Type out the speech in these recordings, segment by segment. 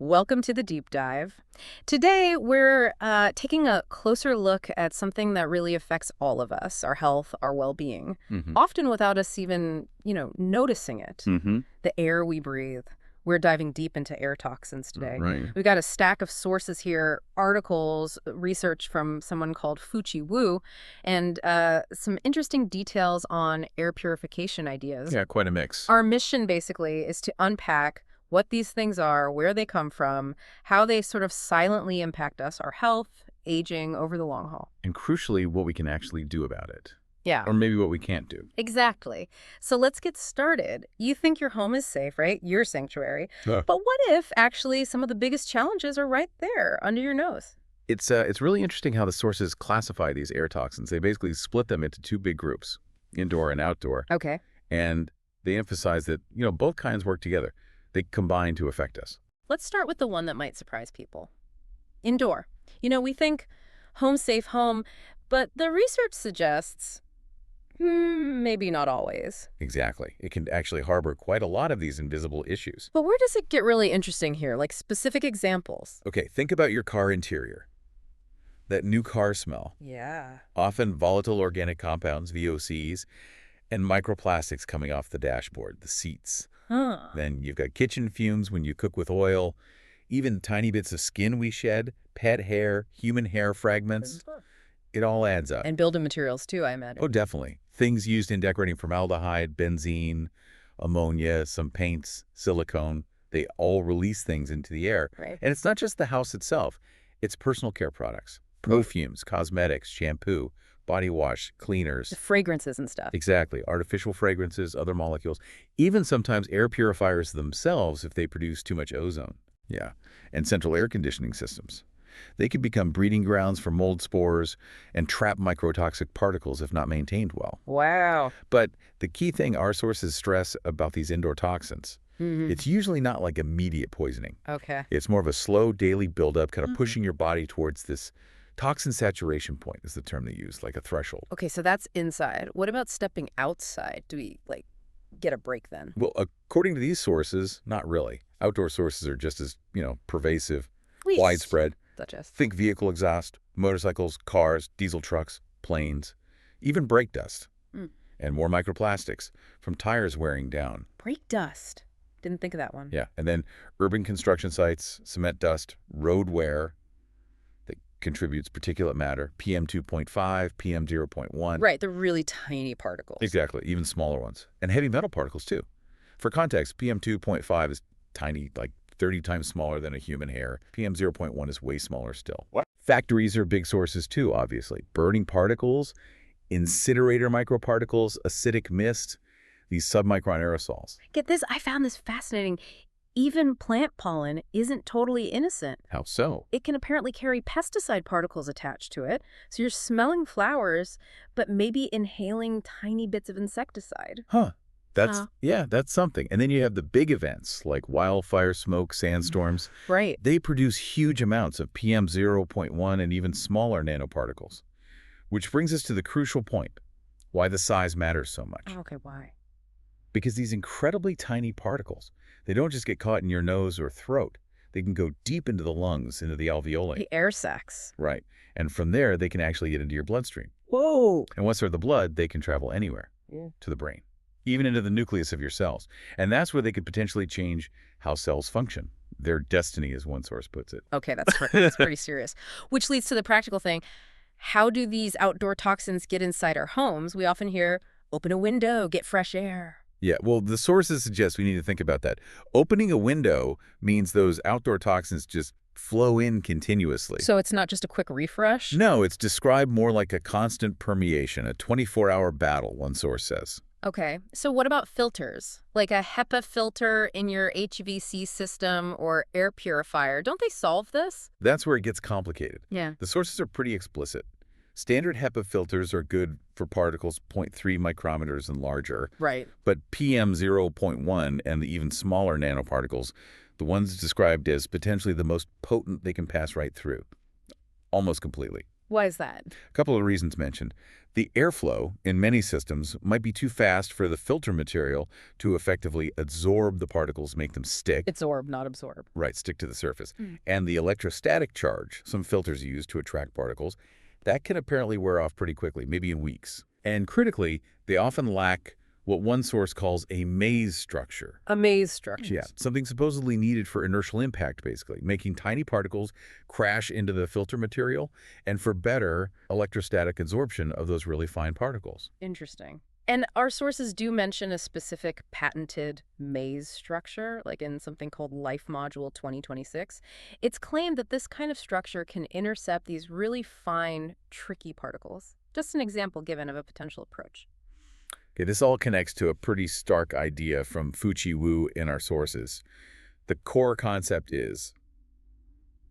Welcome to the deep dive. Today, we're taking a closer look at something that really affects all of us, our health, our well-being, Mm-hmm. often without us even, noticing it. Mm-hmm. The air we breathe. We're diving deep into air toxins today. Right. We've got a stack of sources here, articles, research from someone called Fuchi Wu, and some interesting details on air purification ideas. Yeah, quite a mix. Our mission, basically, is to unpack what these things are, where they come from, how they sort of silently impact us, our health, aging over the long haul. And crucially, what we can actually do about it. Yeah, Or maybe what we can't do. exactly. So let's get started. You think your home is safe, right? Your sanctuary. Huh. But what if actually some of the biggest challenges are right there under your nose? It's really interesting how the sources classify these air toxins. They basically split them into two big groups, indoor and outdoor. Okay. And they emphasize that, both kinds work together. They combine to affect us. Let's start with the one that might surprise people. Indoor. We think home safe home, but the research suggests maybe not always. Exactly. It can actually harbor quite a lot of these invisible issues. But where does it get really interesting here? Like specific examples? Okay, think about your car interior. That new car smell. Yeah. Often volatile organic compounds, VOCs, and microplastics coming off the dashboard, the seats. Huh. Then you've got kitchen fumes when you cook with oil, even tiny bits of skin we shed, pet hair, human hair fragments. It all adds up. And building materials too, I imagine. Oh, definitely. Things used in decorating formaldehyde, benzene, ammonia, some paints, silicone. They all release things into the air. Right. And it's not just the house itself. It's personal care products, perfumes, cosmetics, shampoo, body wash, cleaners. The fragrances and stuff. Exactly. Artificial fragrances, other molecules, even sometimes air purifiers themselves if they produce too much ozone. Yeah. And central air conditioning systems. They can become breeding grounds for mold spores and trap microtoxic particles if not maintained well. Wow. But the key thing our sources stress about these indoor toxins, it's usually not like immediate poisoning. Okay. It's more of a slow daily buildup, kind of pushing your body towards this toxin saturation point is the term they use, like a threshold. Okay, so that's inside. What about stepping outside? Do we, get a break then? Well, according to these sources, not really. Outdoor sources are just as, pervasive, Please. widespread. Such as? Think vehicle exhaust, motorcycles, cars, diesel trucks, planes, even brake dust. And more microplastics from tires wearing down. Brake dust. Didn't think of that one. Yeah, and then urban construction sites, cement dust, road wear that contributes particulate matter, PM 2.5, PM 0.1. Right, the really tiny particles. Exactly, even smaller ones. And heavy metal particles, too. For context, PM 2.5 is tiny, like 30 times smaller than a human hair. PM 0.1 is way smaller still. What? Factories are big sources, too, obviously. Burning particles, incinerator microparticles, acidic mist, these submicron aerosols. Get this, I found this fascinating. Even plant pollen isn't totally innocent. How so? It can apparently carry pesticide particles attached to it. So you're smelling flowers, but maybe inhaling tiny bits of insecticide. Huh. Huh. That's something. And then you have the big events like wildfire smoke, sandstorms. Right. They produce huge amounts of PM 0.1 and even smaller nanoparticles. Which brings us to the crucial point, why the size matters so much. Okay, why? Because these incredibly tiny particles, they don't just get caught in your nose or throat. They can go deep into the lungs, into the alveoli. The air sacs. Right. And from there, they can actually get into your bloodstream. Whoa. And once they're in the blood, they can travel anywhere, to the brain, even into the nucleus of your cells. And that's where they could potentially change how cells function. Their destiny, as one source puts it. Okay, that's pretty serious. Which leads to the practical thing. How do these outdoor toxins get inside our homes? We often hear, open a window, get fresh air. Yeah, well, the sources suggest we need to think about that. Opening a window means those outdoor toxins just flow in continuously. So it's not just a quick refresh? No, it's described more like a constant permeation, a 24-hour battle, one source says. Okay, so what about filters? Like a HEPA filter in your HVAC system or air purifier. Don't they solve this? That's where it gets complicated. Yeah. The sources are pretty explicit. Standard HEPA filters are good for particles 0.3 micrometers and larger. Right. But PM 0.1 and the even smaller nanoparticles, the ones described as potentially the most potent they can pass right through, almost completely. Why is that? A couple of reasons mentioned. The airflow in many systems might be too fast for the filter material to effectively absorb the particles, make them stick. Absorb, not absorb. Right, stick to the surface. Mm. And the electrostatic charge some filters use to attract particles, that can apparently wear off pretty quickly, maybe in weeks. And critically, they often lack what one source calls a maze structure. A maze structure. Yeah, something supposedly needed for inertial impact, basically, making tiny particles crash into the filter material and for better electrostatic absorption of those really fine particles. Interesting. And our sources do mention a specific patented maze structure, like in something called Life Module 2026. It's claimed that this kind of structure can intercept these really fine, tricky particles. Just an example given of a potential approach. Okay, this all connects to a pretty stark idea from Fuchi Wu in our sources. The core concept is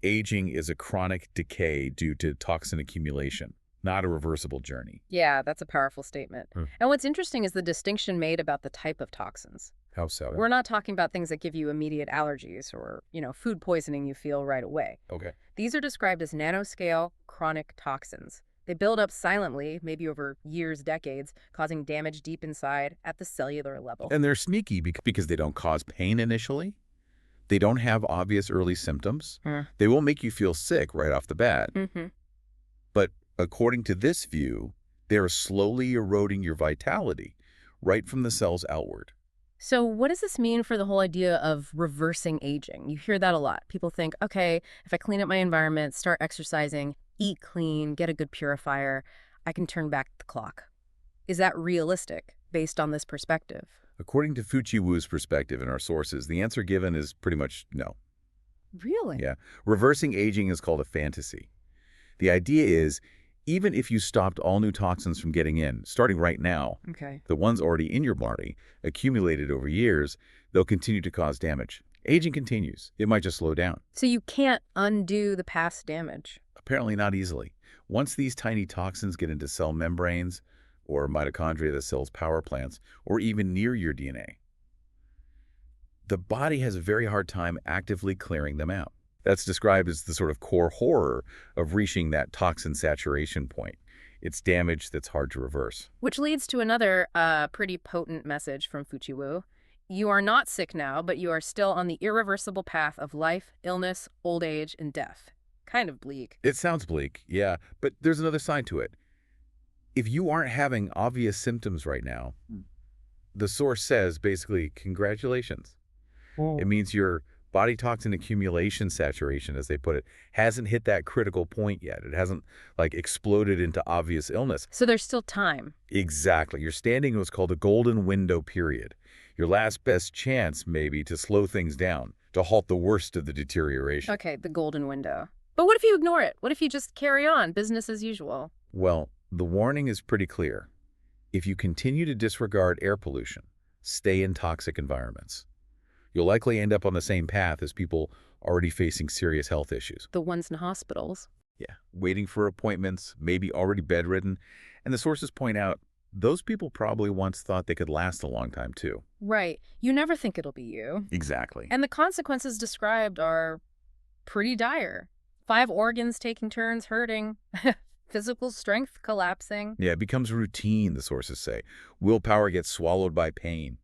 aging is a chronic decay due to toxin accumulation, not a reversible journey. Yeah, that's a powerful statement. Hmm. And what's interesting is the distinction made about the type of toxins. How so? We're not talking about things that give you immediate allergies or, food poisoning you feel right away. Okay. These are described as nanoscale chronic toxins. They build up silently, maybe over years, decades, causing damage deep inside at the cellular level. And they're sneaky because they don't cause pain initially. They don't have obvious early symptoms. They won't make you feel sick right off the bat. Mm-hmm. But according to this view, they are slowly eroding your vitality right from the cells outward. So what does this mean for the whole idea of reversing aging? You hear that a lot. People think, okay, if I clean up my environment, start exercising, eat clean, get a good purifier, I can turn back the clock. Is that realistic based on this perspective? According to Fuchi Wu's perspective in our sources, the answer given is pretty much no. Really? Yeah. Reversing aging is called a fantasy. The idea is, even if you stopped all new toxins from getting in, starting right now, Okay. the ones already in your body, accumulated over years, they'll continue to cause damage. Aging continues. It might just slow down. So you can't undo the past damage? Apparently not easily. Once these tiny toxins get into cell membranes or mitochondria, the cell's power plants, or even near your DNA, the body has a very hard time actively clearing them out. That's described as the sort of core horror of reaching that toxin saturation point. It's damage that's hard to reverse. Which leads to another pretty potent message from Fuchi Wu. You are not sick now, but you are still on the irreversible path of life, illness, old age, and death. Kind of bleak. It sounds bleak, yeah, but there's another side to it. If you aren't having obvious symptoms right now, the source says basically, congratulations. It means your body toxin accumulation saturation, as they put it, hasn't hit that critical point yet. It hasn't, exploded into obvious illness. So there's still time. Exactly. You're standing in what's called a golden window period. Your last best chance, maybe, to slow things down, to halt the worst of the deterioration. Okay, the golden window. But what if you ignore it? What if you just carry on, business as usual? Well, the warning is pretty clear. If you continue to disregard air pollution, stay in toxic environments, you'll likely end up on the same path as people already facing serious health issues. The ones in hospitals. Yeah, waiting for appointments, maybe already bedridden. And the sources point out, those people probably once thought they could last a long time too. Right. You never think it'll be you. Exactly. And the consequences described are pretty dire. 5 organs taking turns hurting. Physical strength collapsing. Yeah, it becomes routine, the sources say. Willpower gets swallowed by pain.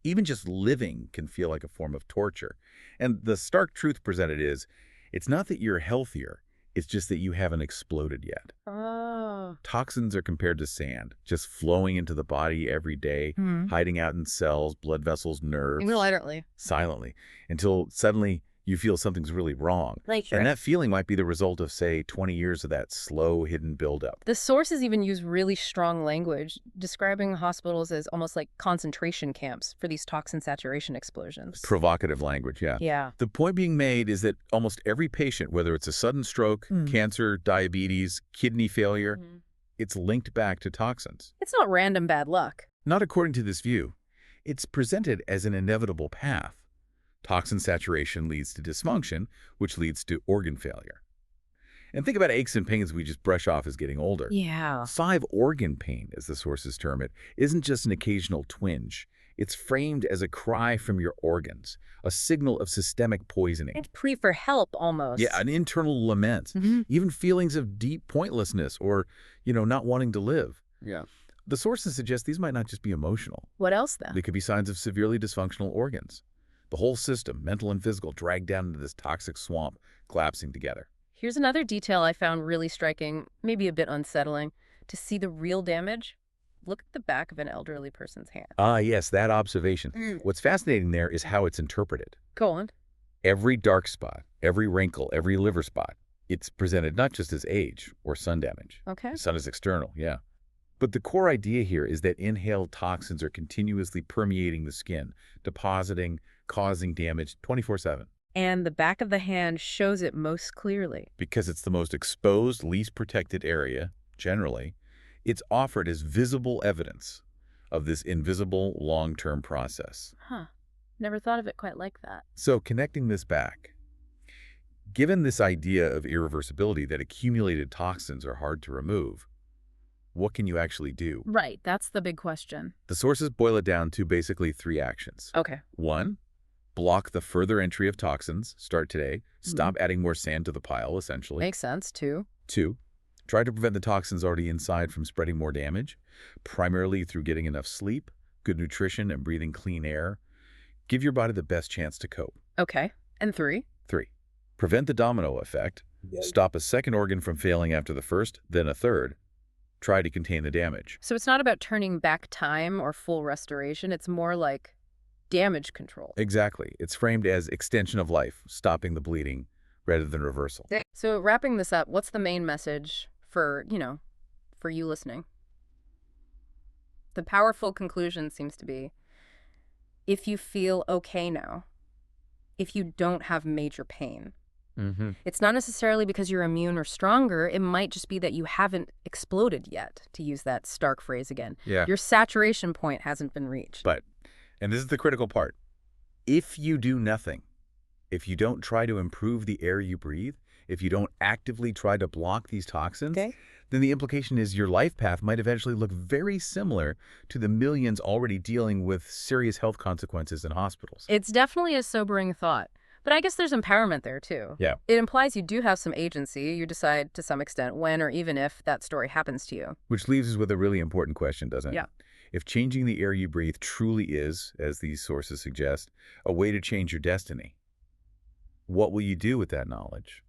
Even just living can feel like a form of torture. And the stark truth presented is, it's not that you're healthier, it's just that you haven't exploded yet. Oh. Toxins are compared to sand, just flowing into the body every day, hiding out in cells, blood vessels, nerves. Literally. Silently, until suddenly you feel something's really wrong. And that feeling might be the result of, say, 20 years of that slow, hidden buildup. The sources even use really strong language, describing hospitals as almost like concentration camps for these toxin saturation explosions. Provocative language, yeah. Yeah. The point being made is that almost every patient, whether it's a sudden stroke, cancer, diabetes, kidney failure, it's linked back to toxins. It's not random bad luck. Not according to this view. It's presented as an inevitable path. Toxin saturation leads to dysfunction, which leads to organ failure. And think about aches and pains we just brush off as getting older. Yeah. 5 organ pain, as the sources term it, isn't just an occasional twinge. It's framed as a cry from your organs, a signal of systemic poisoning. And plea for help, Yeah, almost. an internal lament, Hmm. even feelings of deep pointlessness or, not wanting to live. Yeah. The sources suggest these might not just be emotional. What else, then? They could be signs of severely dysfunctional organs. The whole system, mental and physical, dragged down into this toxic swamp, collapsing together. Here's another detail I found really striking, maybe a bit unsettling. To see the real damage, look at the back of an elderly person's hand. Ah, yes, that observation. Mm. What's fascinating there is how it's interpreted. Go on. Every dark spot, every wrinkle, every liver spot, it's presented not just as age or sun damage. Okay. The sun is external, yeah. But the core idea here is that inhaled toxins are continuously permeating the skin, depositing, causing damage 24/7. And the back of the hand shows it most clearly. Because it's the most exposed, least protected area, generally, it's offered as visible evidence of this invisible long-term process. Huh. Never thought of it quite like that. So connecting this back, given this idea of irreversibility that accumulated toxins are hard to remove, what can you actually do? Right, that's the big question. The sources boil it down to basically 3 actions. Okay. 1, block the further entry of toxins. Start today. Stop adding more sand to the pile, essentially. Makes sense, too. 2, try to prevent the toxins already inside from spreading more damage, primarily through getting enough sleep, good nutrition, and breathing clean air. Give your body the best chance to cope. Okay. And 3? 3, prevent the domino effect. Stop a second organ from failing after the first, then a third. Try to contain the damage. So it's not about turning back time or full restoration. It's more like damage control. Exactly. It's framed as extension of life, stopping the bleeding rather than reversal. So wrapping this up, what's the main message for you listening? The powerful conclusion seems to be, if you feel okay now, if you don't have major pain, it's not necessarily because you're immune or stronger. It might just be that you haven't exploded yet, to use that stark phrase again. Yeah. Your saturation point hasn't been reached. But, and this is the critical part, if you do nothing, if you don't try to improve the air you breathe, if you don't actively try to block these toxins, then the implication is your life path might eventually look very similar to the millions already dealing with serious health consequences in hospitals. It's definitely a sobering thought. But I guess there's empowerment there, too. Yeah. It implies you do have some agency. You decide to some extent when or even if that story happens to you. Which leaves us with a really important question, doesn't it? Yeah. If changing the air you breathe truly is, as these sources suggest, a way to change your destiny, what will you do with that knowledge?